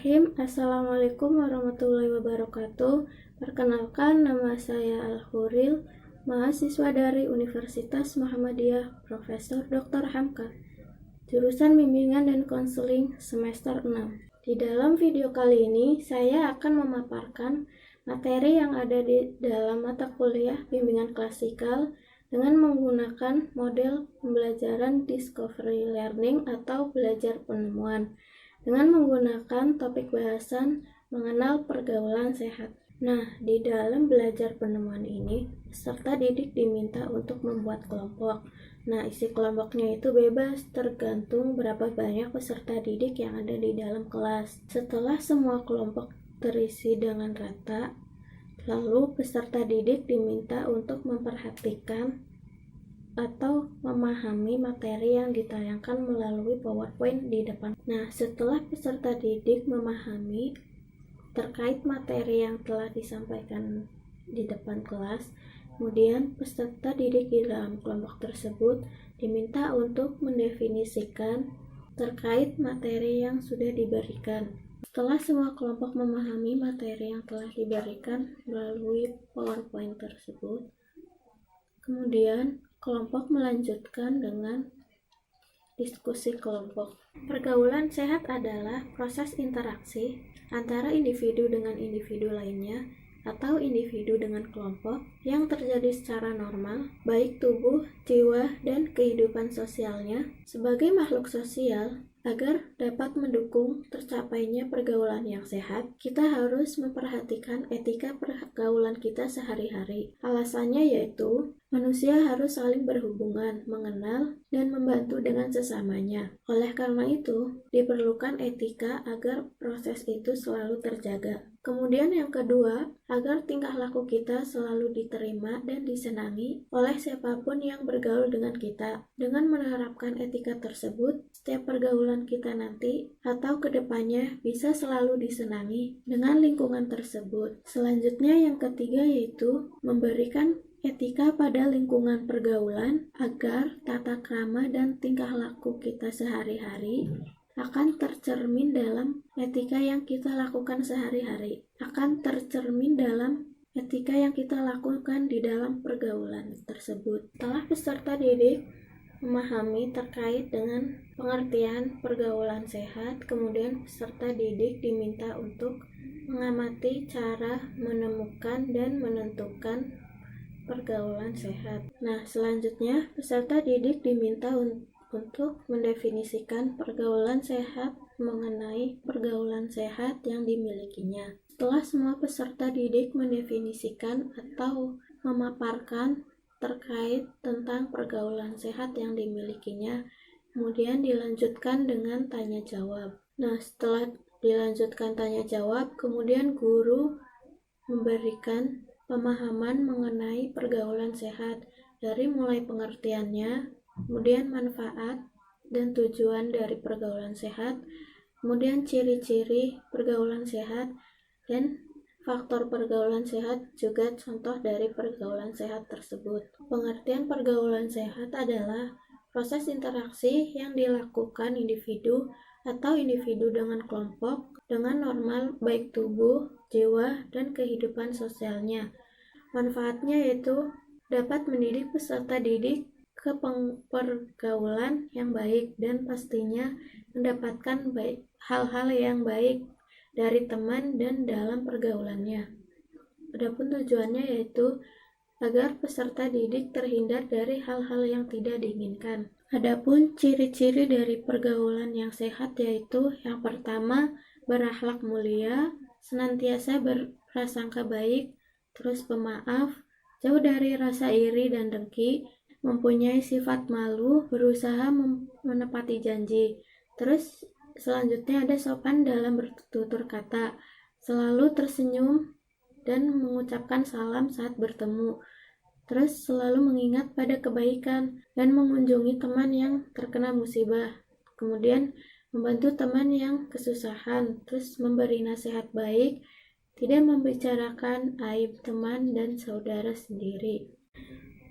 Bismillahirrahmanirrahim. Assalamualaikum warahmatullahi wabarakatuh. Perkenalkan, nama saya Al-Huril, mahasiswa dari Universitas Muhammadiyah Profesor Dr. Hamka, jurusan Bimbingan dan Konseling semester 6. Di dalam video kali ini, saya akan memaparkan materi yang ada di dalam mata kuliah Bimbingan Klasikal dengan menggunakan model pembelajaran Discovery Learning atau belajar penemuan, dengan menggunakan topik bahasan mengenal pergaulan sehat. Nah, di dalam belajar penemuan ini, peserta didik diminta untuk membuat kelompok. Nah, isi kelompoknya itu bebas, tergantung berapa banyak peserta didik yang ada di dalam kelas. Setelah semua kelompok terisi dengan rata, lalu peserta didik diminta untuk memperhatikan atau memahami materi yang ditayangkan melalui PowerPoint di depan. Nah, setelah peserta didik memahami terkait materi yang telah disampaikan di depan kelas, kemudian peserta didik di dalam kelompok tersebut diminta untuk mendefinisikan terkait materi yang sudah diberikan. Setelah semua kelompok memahami materi yang telah diberikan melalui PowerPoint tersebut, kemudian kelompok melanjutkan dengan diskusi kelompok. Pergaulan sehat adalah proses interaksi antara individu dengan individu lainnya atau individu dengan kelompok yang terjadi secara normal, baik tubuh, jiwa, dan kehidupan sosialnya. Sebagai makhluk sosial, agar dapat mendukung tercapainya pergaulan yang sehat, kita harus memperhatikan etika pergaulan kita sehari-hari. Alasannya yaitu, manusia harus saling berhubungan, mengenal, dan membantu dengan sesamanya. Oleh karena itu, diperlukan etika agar proses itu selalu terjaga. Kemudian yang kedua, agar tingkah laku kita selalu diterima dan disenangi oleh siapapun yang bergaul dengan kita. Dengan menerapkan etika tersebut, setiap pergaulan kita nanti atau kedepannya bisa selalu disenangi dengan lingkungan tersebut. Selanjutnya yang ketiga yaitu memberikan etika pada lingkungan pergaulan agar tata krama dan tingkah laku kita sehari-hari akan tercermin dalam etika yang kita lakukan sehari-hari, akan tercermin dalam etika yang kita lakukan di dalam pergaulan tersebut. Setelah peserta didik memahami terkait dengan pengertian pergaulan sehat, kemudian peserta didik diminta untuk mengamati cara menemukan dan menentukan pergaulan sehat. Nah, selanjutnya peserta didik diminta untuk mendefinisikan pergaulan sehat mengenai pergaulan sehat yang dimilikinya. Setelah semua peserta didik mendefinisikan atau memaparkan terkait tentang pergaulan sehat yang dimilikinya, kemudian dilanjutkan dengan tanya jawab. Nah, setelah dilanjutkan tanya jawab, kemudian guru memberikan pemahaman mengenai pergaulan sehat dari mulai pengertiannya, kemudian manfaat dan tujuan dari pergaulan sehat, kemudian ciri-ciri pergaulan sehat, dan faktor pergaulan sehat juga contoh dari pergaulan sehat tersebut. Pengertian pergaulan sehat adalah proses interaksi yang dilakukan individu atau individu dengan kelompok dengan normal baik tubuh, jiwa, dan kehidupan sosialnya. Manfaatnya yaitu dapat mendidik peserta didik ke pergaulan yang baik dan pastinya mendapatkan hal-hal yang baik dari teman dan dalam pergaulannya. Adapun tujuannya yaitu agar peserta didik terhindar dari hal-hal yang tidak diinginkan. Adapun ciri-ciri dari pergaulan yang sehat yaitu yang pertama, berakhlak mulia, senantiasa berprasangka baik, terus pemaaf, jauh dari rasa iri dan dengki, mempunyai sifat malu, berusaha menepati janji. Terus selanjutnya ada sopan dalam bertutur kata, selalu tersenyum dan mengucapkan salam saat bertemu. Terus selalu mengingat pada kebaikan dan mengunjungi teman yang terkena musibah. Kemudian membantu teman yang kesusahan, terus memberi nasihat baik, tidak membicarakan aib teman dan saudara sendiri.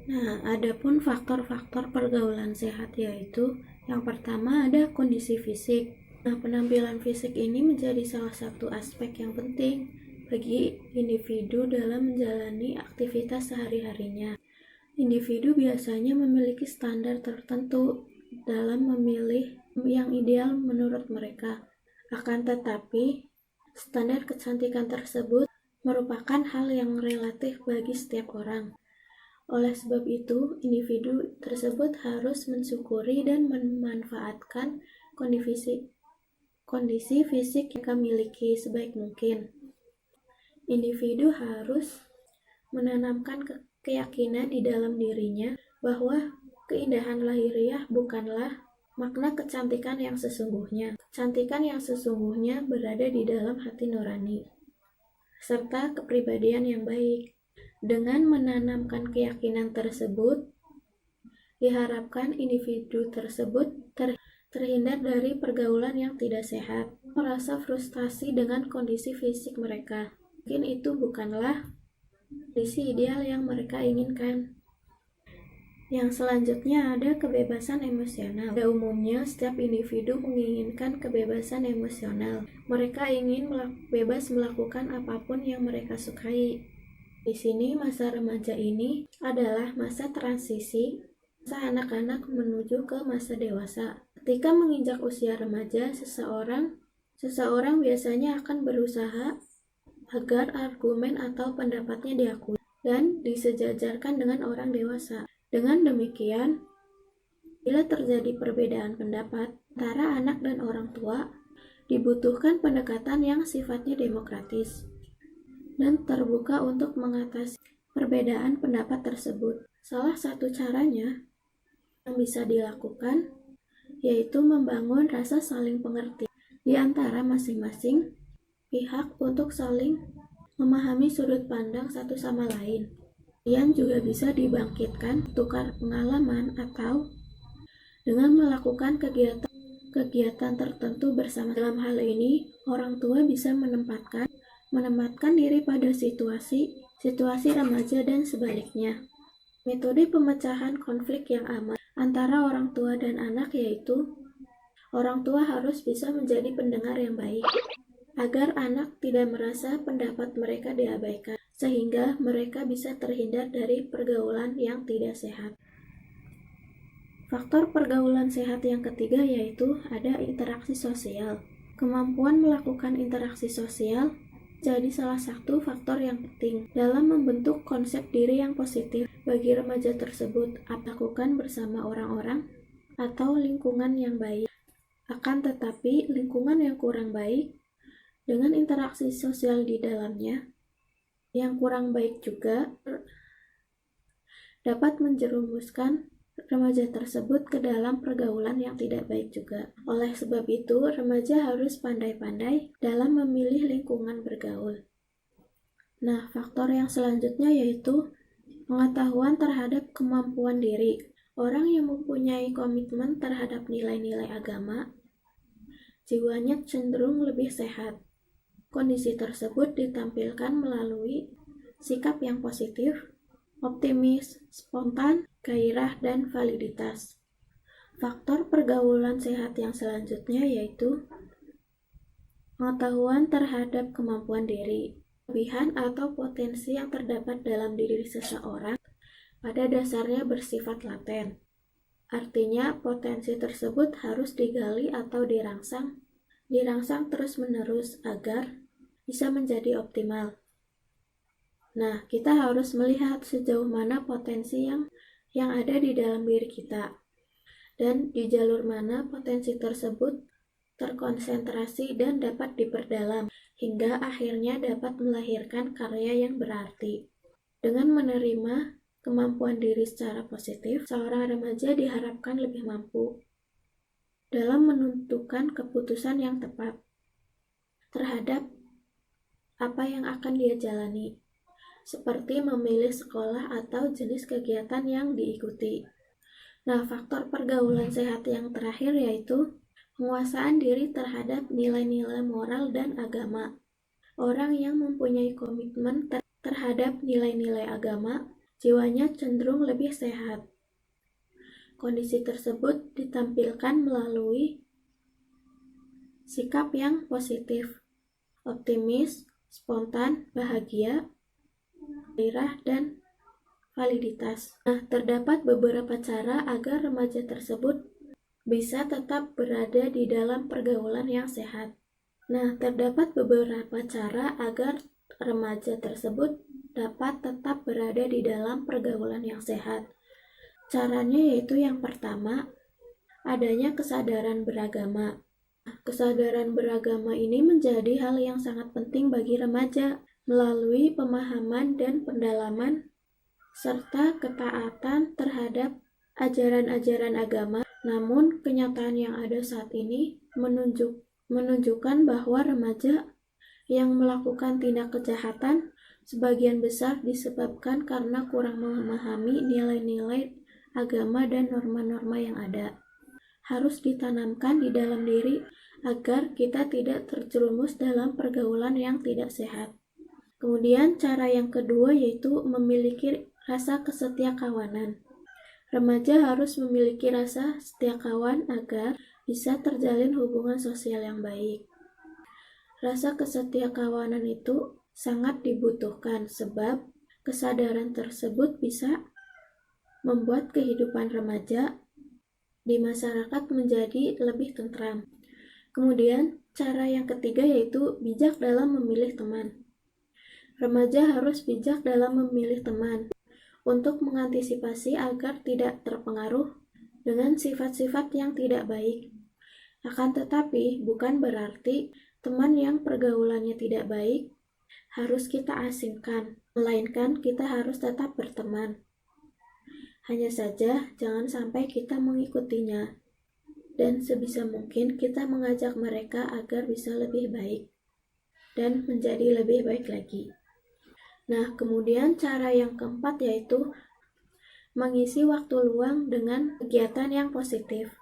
Nah, adapun faktor-faktor pergaulan sehat yaitu yang pertama ada kondisi fisik. Nah, penampilan fisik ini menjadi salah satu aspek yang penting bagi individu dalam menjalani aktivitas sehari-harinya. Individu biasanya memiliki standar tertentu dalam memilih yang ideal menurut mereka. Akan tetapi, standar kecantikan tersebut merupakan hal yang relatif bagi setiap orang. Oleh sebab itu, individu tersebut harus mensyukuri dan memanfaatkan kondisi fisik yang mereka miliki sebaik mungkin. Individu harus menanamkan keyakinan di dalam dirinya bahwa keindahan lahiriah bukanlah makna kecantikan yang sesungguhnya. Kecantikan yang sesungguhnya berada di dalam hati nurani, serta kepribadian yang baik. Dengan menanamkan keyakinan tersebut, diharapkan individu tersebut terhindar dari pergaulan yang tidak sehat, merasa frustasi dengan kondisi fisik mereka. Mungkin itu bukanlah kondisi ideal yang mereka inginkan. Yang selanjutnya ada kebebasan emosional. Pada umumnya, setiap individu menginginkan kebebasan emosional. Mereka ingin bebas melakukan apapun yang mereka sukai. Di sini, masa remaja ini adalah masa transisi, masa anak-anak menuju ke masa dewasa. Ketika menginjak usia remaja, seseorang biasanya akan berusaha agar argumen atau pendapatnya diakui dan disejajarkan dengan orang dewasa. Dengan demikian, bila terjadi perbedaan pendapat antara anak dan orang tua, dibutuhkan pendekatan yang sifatnya demokratis dan terbuka untuk mengatasi perbedaan pendapat tersebut. Salah satu caranya yang bisa dilakukan yaitu membangun rasa saling pengertian di antara masing-masing pihak untuk saling memahami sudut pandang satu sama lain. Kemudian juga bisa dibangkitkan tukar pengalaman atau dengan melakukan kegiatan tertentu bersama. Dalam hal ini, orang tua bisa menempatkan diri pada situasi remaja dan sebaliknya. Metode pemecahan konflik yang aman antara orang tua dan anak yaitu orang tua harus bisa menjadi pendengar yang baik agar anak tidak merasa pendapat mereka diabaikan, sehingga mereka bisa terhindar dari pergaulan yang tidak sehat. Faktor pergaulan sehat yang ketiga yaitu ada interaksi sosial. Kemampuan melakukan interaksi sosial jadi salah satu faktor yang penting dalam membentuk konsep diri yang positif bagi remaja tersebut, lakukan bersama orang-orang atau lingkungan yang baik. Akan tetapi, lingkungan yang kurang baik dengan interaksi sosial di dalamnya yang kurang baik juga dapat menjerumuskan remaja tersebut ke dalam pergaulan yang tidak baik juga. Oleh sebab itu, remaja harus pandai-pandai dalam memilih lingkungan bergaul. Nah, faktor yang selanjutnya yaitu pengetahuan terhadap kemampuan diri. Orang yang mempunyai komitmen terhadap nilai-nilai agama, jiwanya cenderung lebih sehat. Kondisi tersebut ditampilkan melalui sikap yang positif, optimis, spontan, gairah, dan validitas. Faktor pergaulan sehat yang selanjutnya yaitu pengetahuan terhadap kemampuan diri. Kelebihan atau potensi yang terdapat dalam diri seseorang pada dasarnya bersifat laten. Artinya, potensi tersebut harus digali atau dirangsang terus-menerus agar bisa menjadi optimal. Nah, kita harus melihat sejauh mana potensi yang ada di dalam diri kita dan di jalur mana potensi tersebut terkonsentrasi dan dapat diperdalam hingga akhirnya dapat melahirkan karya yang berarti. Dengan menerima kemampuan diri secara positif, seorang remaja diharapkan lebih mampu dalam menentukan keputusan yang tepat terhadap apa yang akan dia jalani, seperti memilih sekolah atau jenis kegiatan yang diikuti. Nah, faktor pergaulan sehat yang terakhir yaitu penguasaan diri terhadap nilai-nilai moral dan agama. Orang yang mempunyai komitmen terhadap nilai-nilai agama, jiwanya cenderung lebih sehat. Kondisi tersebut ditampilkan melalui sikap yang positif, optimis, spontan, bahagia, gairah, dan validitas. Nah, terdapat beberapa cara agar remaja tersebut bisa tetap berada di dalam pergaulan yang sehat. Nah, terdapat beberapa cara agar remaja tersebut dapat tetap berada di dalam pergaulan yang sehat. Caranya yaitu yang pertama, adanya kesadaran beragama. Kesadaran beragama ini menjadi hal yang sangat penting bagi remaja melalui pemahaman dan pendalaman serta ketaatan terhadap ajaran-ajaran agama. Namun, kenyataan yang ada saat ini menunjukkan bahwa remaja yang melakukan tindak kejahatan sebagian besar disebabkan karena kurang memahami nilai-nilai agama dan norma-norma yang ada. Harus ditanamkan di dalam diri agar kita tidak terjerumus dalam pergaulan yang tidak sehat. Kemudian cara yang kedua yaitu memiliki rasa kesetiakawanan. Remaja harus memiliki rasa setia kawan agar bisa terjalin hubungan sosial yang baik. Rasa kesetiakawanan itu sangat dibutuhkan sebab kesadaran tersebut bisa membuat kehidupan remaja di masyarakat menjadi lebih tentram. Kemudian cara yang ketiga yaitu bijak dalam memilih teman. Remaja harus bijak dalam memilih teman untuk mengantisipasi agar tidak terpengaruh dengan sifat-sifat yang tidak baik. Akan tetapi, bukan berarti teman yang pergaulannya tidak baik harus kita asingkan, melainkan kita harus tetap berteman. Hanya saja, jangan sampai kita mengikutinya, dan sebisa mungkin kita mengajak mereka agar bisa lebih baik dan menjadi lebih baik lagi. Nah, kemudian cara yang keempat yaitu mengisi waktu luang dengan kegiatan yang positif.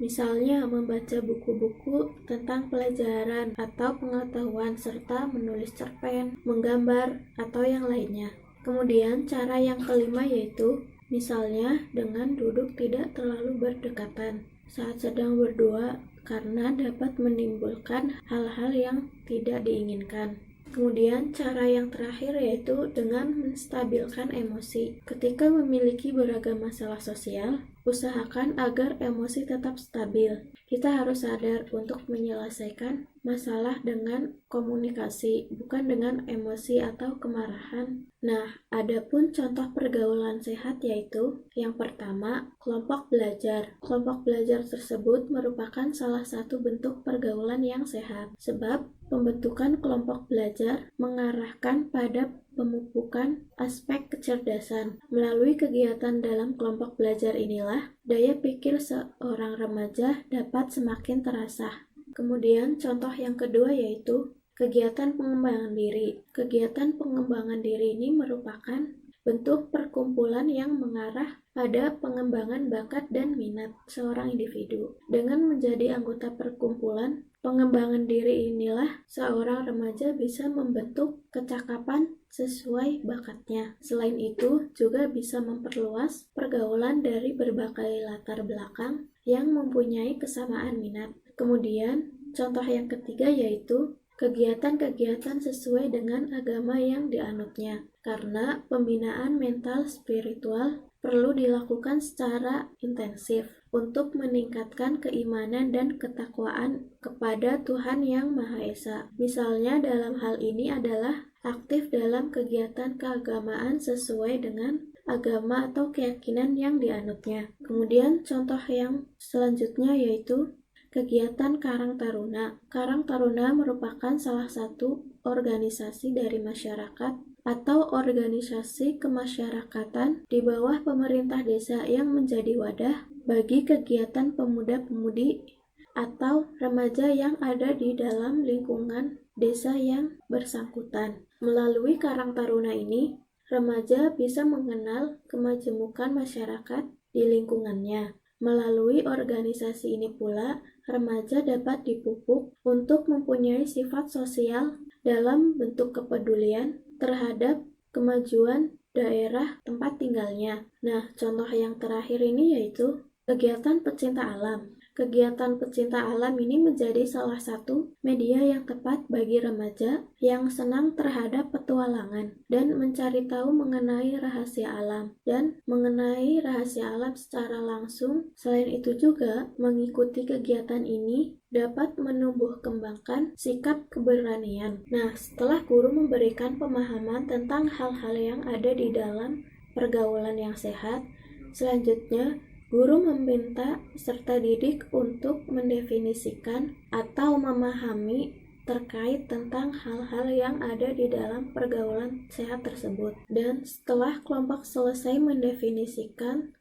Misalnya membaca buku-buku tentang pelajaran atau pengetahuan serta menulis cerpen, menggambar, atau yang lainnya. Kemudian cara yang kelima yaitu misalnya dengan duduk tidak terlalu berdekatan saat sedang berdoa karena dapat menimbulkan hal-hal yang tidak diinginkan. Kemudian cara yang terakhir yaitu dengan menstabilkan emosi. Ketika memiliki beragam masalah sosial, usahakan agar emosi tetap stabil. Kita harus sadar untuk menyelesaikan masalah dengan komunikasi, bukan dengan emosi atau kemarahan. Nah, adapun contoh pergaulan sehat yaitu yang pertama, kelompok belajar. Kelompok belajar tersebut merupakan salah satu bentuk pergaulan yang sehat, sebab pembentukan kelompok belajar mengarahkan pada pemupukan aspek kecerdasan. Melalui kegiatan dalam kelompok belajar inilah, daya pikir seorang remaja dapat semakin terasah. Kemudian contoh yang kedua yaitu kegiatan pengembangan diri. Kegiatan pengembangan diri ini merupakan bentuk perkumpulan yang mengarah pada pengembangan bakat dan minat seorang individu. Dengan menjadi anggota perkumpulan pengembangan diri inilah seorang remaja bisa membentuk kecakapan sesuai bakatnya. Selain itu, juga bisa memperluas pergaulan dari berbagai latar belakang yang mempunyai kesamaan minat. Kemudian, contoh yang ketiga yaitu kegiatan-kegiatan sesuai dengan agama yang dianutnya. Karena pembinaan mental spiritual perlu dilakukan secara intensif untuk meningkatkan keimanan dan ketakwaan kepada Tuhan Yang Maha Esa. Misalnya dalam hal ini adalah aktif dalam kegiatan keagamaan sesuai dengan agama atau keyakinan yang dianutnya. Kemudian contoh yang selanjutnya yaitu kegiatan Karang Taruna. Karang Taruna merupakan salah satu organisasi dari masyarakat atau organisasi kemasyarakatan di bawah pemerintah desa yang menjadi wadah bagi kegiatan pemuda-pemudi atau remaja yang ada di dalam lingkungan desa yang bersangkutan. Melalui Karang Taruna ini, remaja bisa mengenal kemajemukan masyarakat di lingkungannya. Melalui organisasi ini pula, remaja dapat dipupuk untuk mempunyai sifat sosial dalam bentuk kepedulian terhadap kemajuan daerah tempat tinggalnya. Nah, contoh yang terakhir ini yaitu kegiatan pecinta alam. Kegiatan pecinta alam ini menjadi salah satu media yang tepat bagi remaja yang senang terhadap petualangan dan mencari tahu mengenai rahasia alam dan mengenai rahasia alam secara langsung. Selain itu juga, mengikuti kegiatan ini dapat menumbuh kembangkan sikap keberanian. Nah, setelah guru memberikan pemahaman tentang hal-hal yang ada di dalam pergaulan yang sehat, selanjutnya guru meminta peserta didik untuk mendefinisikan atau memahami terkait tentang hal-hal yang ada di dalam pergaulan sehat tersebut. Dan setelah kelompok selesai mendefinisikan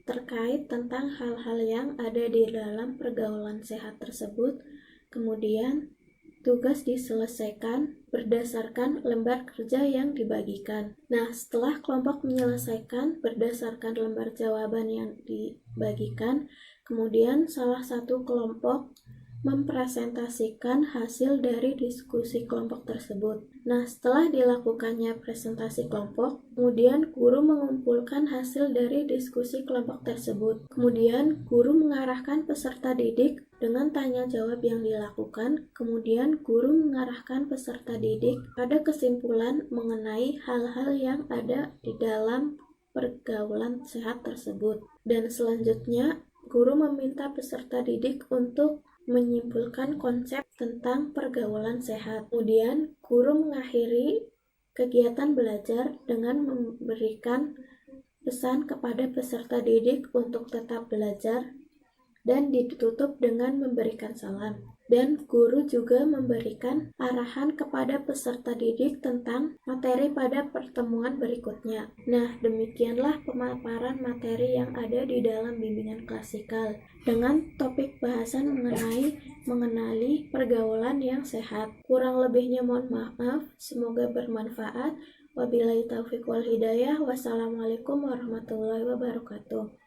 terkait tentang hal-hal yang ada di dalam pergaulan sehat tersebut, kemudian tugas diselesaikan berdasarkan lembar kerja yang dibagikan. Nah, setelah kelompok menyelesaikan berdasarkan lembar jawaban yang dibagikan, kemudian salah satu kelompok mempresentasikan hasil dari diskusi kelompok tersebut. Nah, setelah dilakukannya presentasi kelompok, kemudian guru mengumpulkan hasil dari diskusi kelompok tersebut. Kemudian, guru mengarahkan peserta didik dengan tanya jawab yang dilakukan. Kemudian, guru mengarahkan peserta didik pada kesimpulan mengenai hal-hal yang ada di dalam pergaulan sehat tersebut. Dan selanjutnya, guru meminta peserta didik untuk menyimpulkan konsep tentang pergaulan sehat. Kemudian, guru mengakhiri kegiatan belajar dengan memberikan pesan kepada peserta didik untuk tetap belajar dan ditutup dengan memberikan salam. Dan guru juga memberikan arahan kepada peserta didik tentang materi pada pertemuan berikutnya. Nah, demikianlah pemaparan materi yang ada di dalam bimbingan klasikal dengan topik bahasan mengenali pergaulan yang sehat. Kurang lebihnya mohon maaf, semoga bermanfaat. Wabillahi taufiq wal hidayah. Wassalamualaikum warahmatullahi wabarakatuh.